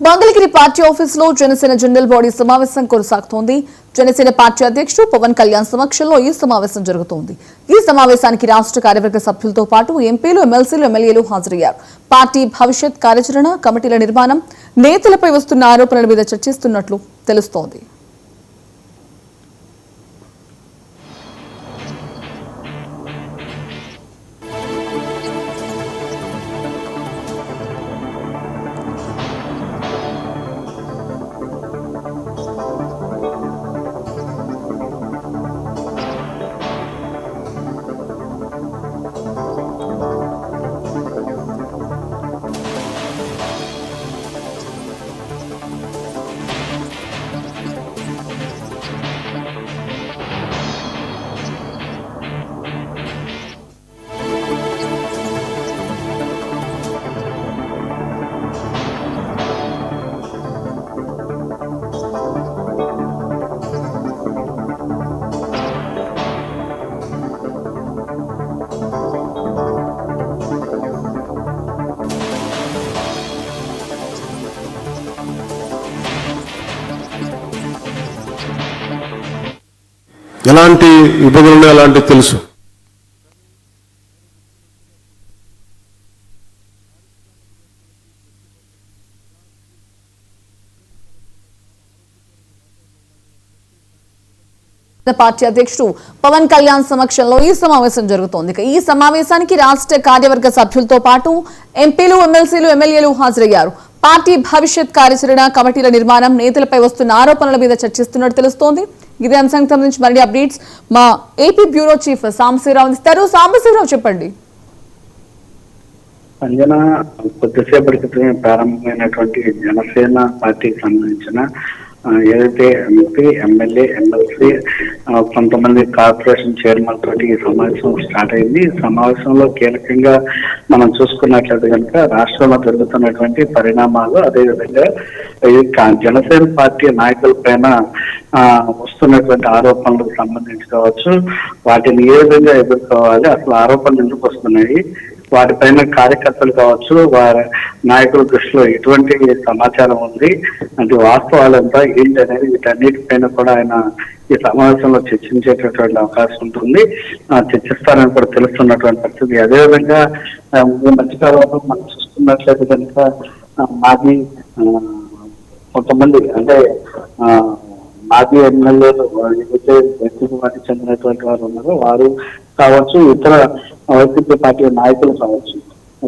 Mangalagiri party ఆఫీసులో Janasena general body సమావేశం కొనసాగుతోంది. జనసేన పార్టీ అధ్యక్షుడు పవన్ కళ్యాణ్ సమక్షంలో ఈ సమావేశం జరుగుతోంది. ఈ సమావేశానికి రాష్ట్ర కార్యవర్గ సభ్యులతో పాటు ఎంపీలు, ఎమ్మెల్సీలు, ఎమ్మెల్యేలు హాజరయ్యారు. పార్టీ భవిష్యత్ కార్యాచరణ, కమిటీల నిర్మాణం, నేతలపై వస్తున్న ఆరోపణల మీద చర్చిస్తున్నట్లు తెలుస్తోంది. ఎలాంటి ఇబ్బందులు ఎలాంటి తెలుసు. పార్టీ అధ్యక్షుడు పవన్ కళ్యాణ్ సమక్షంలో ఈ సమావేశం జరుగుతోంది. ఈ సమావేశానికి రాష్ట్ర కార్యవర్గ సభ్యులతో పాటు ఎంపీలు, ఎమ్మెల్సీలు, ఎమ్మెల్యేలు హాజరయ్యారు. పార్టీ భవిష్యత్ కార్యాచరణ, కమిటీల నిర్మాణం, నేతలపై వస్తున్న ఆరోపణల మీద చర్చిస్తున్నట్టు తెలుస్తోంది. ఇదే అంశానికి సంబంధించి మరిన్ని అప్డేట్స్ మా ఏపీ బ్యూరో చీఫ్ సాంబశివరావు ఇస్తారు. సాంబశివరావు చెప్పండి. అంజన, కొద్దిసేపటి క్రితమే ప్రారంభమైనటువంటి జనసేన పార్టీకి సంబంధించిన ఏదైతే ఎంపీ, ఎమ్మెల్యే, ఎమ్మెల్సీ, కొంతమంది కార్పొరేషన్ చైర్మన్ తోటి ఈ సమావేశం స్టార్ట్ అయింది. ఈ సమావేశంలో కీలకంగా మనం చూసుకున్నట్లయితే కనుక రాష్ట్రంలో జరుగుతున్నటువంటి పరిణామాలు, అదేవిధంగా ఈ జనసేన పార్టీ నాయకుల పైన వస్తున్నటువంటి ఆరోపణలకు సంబంధించి కావచ్చు, వాటిని ఏ విధంగా ఎదుర్కోవాలి, అసలు ఆరోపణలు ఎందుకు వస్తున్నాయి, వాటిపైన కార్యకర్తలు కావచ్చు, వారి నాయకుల దృష్టిలో ఎటువంటి సమాచారం ఉంది అంటే వాస్తవాలంతా ఏంటి అనేది వీటన్నిటిపైన కూడా ఆయన ఈ సమావేశంలో చర్చించేటటువంటి అవకాశం ఉంటుంది. చర్చిస్తారని కూడా తెలుస్తున్నటువంటి పరిస్థితి. అదేవిధంగా ఈ మధ్యకాలంలో మనం చూసుకున్నట్లయితే కనుక మాజీ కొంతమంది అంటే మాజీ ఎమ్మెల్యేలు ఏదైతే వైసీపీ పార్టీ చెందినటువంటి వారు ఉన్నారో వారు కావచ్చు, ఇతర వైసీపీ పార్టీ నాయకులు కావచ్చు,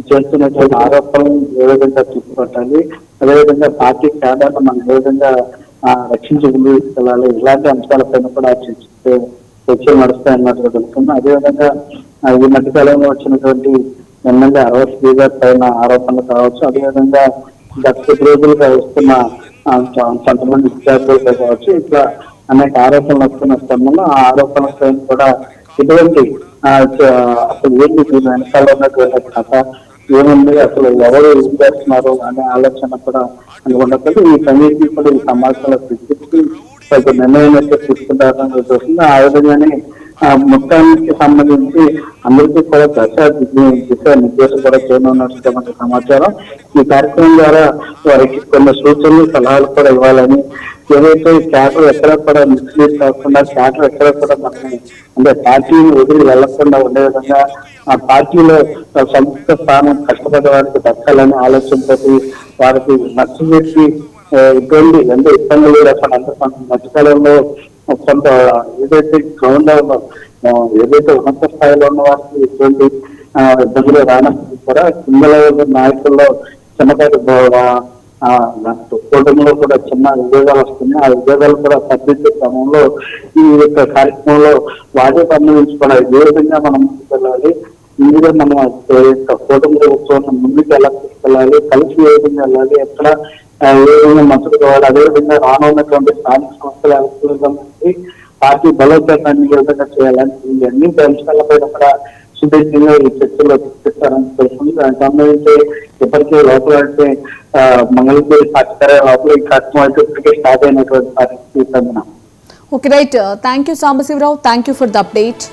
చేస్తున్నటువంటి ఆరోపణలు ఏ విధంగా తీసుకుపట్టాలి, అదేవిధంగా పార్టీ కేడర్ను మనం ఏ విధంగా రక్షించి ముందుకు తీసుకెళ్ళాలి, ఇలాంటి అంశాలపైన కూడా చర్చలు నడుస్తాయన్నట్టుగా తెలుస్తుంది. అదేవిధంగా ఈ మధ్యకాలంలో వచ్చినటువంటి ఎమ్మెల్యే అరవై శ్రీధర్ పైన ఆరోపణలు కావచ్చు, అదేవిధంగా గత కొద్ది రోజులుగా వస్తున్న కొంతమంది విద్యార్థులపై కావచ్చు, ఇట్లా అనేక ఆరోపణలు వస్తున్న క్రమంలో ఆ ఆరోపణలపై కూడా ఇటువంటి అసలు ఏంటి దీని వెనకాల ఉన్నటువంటి కథ ఏముంది, అసలు ఎవరు ఏం చేస్తున్నారు అనే ఆలోచన కూడా అనుకున్నప్పుడు ఈ కమిటీ కూడా ఈ సమావేశంలో తీసుకొచ్చి కొంచెం నిర్ణయం అయితే తీసుకుంటారని చూస్తుంది. ఆ విధంగానే మొత్తానికి సంబంధించి అందరికీ కూడా దిశ నిర్దేశం కూడా చేయనున్నటువంటి సమాచారం. ఈ కార్యక్రమం ద్వారా వారికి కొన్ని సూచనలు, సలహాలు కూడా ఇవ్వాలని, ఏదైతే క్యాటర్ ఎక్కడ కూడా మిస్లీడ్ కాకుండా, క్యాటర్ ఎక్కడ కూడా మనకి అంటే పార్టీని వదిలి వెళ్లకుండా ఉండే విధంగా ఆ పార్టీలో సంస్థ స్థానం కష్టపడే వారికి దక్కాలని ఆలోచనతో వారికి నచ్చజెప్పి ఇటువంటి ఎంత ఇబ్బందులు లేకుండా అంటే కొంత మధ్యకాలంలో కొంత ఏదైతే గ్రౌండ్ ఏదైతే ఉన్నత స్థాయిలో ఉన్న వారికి ఎటువంటి ఇబ్బందులు రానప్పుడు కూడా కింద నాయకుల్లో చిన్నపాటి కూటమిలో కూడా చిన్న విభేదాలు వస్తున్నాయి. ఆ విభేదాలు కూడా తగ్గించే క్రమంలో ఈ యొక్క కార్యక్రమంలో వాటి సంబంధించి కూడా ఏ విధంగా మనం ముందుకు వెళ్ళాలి, ఈ విధంగా మనం కూటమి ప్రభుత్వం ముందుకు ఎలా తీసుకెళ్ళాలి, కలిసి ఏ విధంగా వెళ్ళాలి, ఎక్కడ ఏ విధంగా మద్దతు కావాలి, అదేవిధంగా రానున్నటువంటి స్థానిక సంస్థల ఎలక్షన్లకు సంబంధించి పార్టీ బలోపేతాన్ని ఏ విధంగా చేయాలని ఈ అన్ని అంశాలపై కూడా సుదీర్ఘంగా ఈ చర్చలో చర్చిస్తారని తెలుస్తుంది. దానికి సంబంధించి ఇప్పటికే లోపల అంటే మంగళగిరి పార్టీ లోపల ఈ కార్యక్రమం అయితే ఇప్పటికే స్టార్ట్ అయినటువంటి పరిస్థితి. Okay, right. Thank you Sambasivarao. Thank you for the update.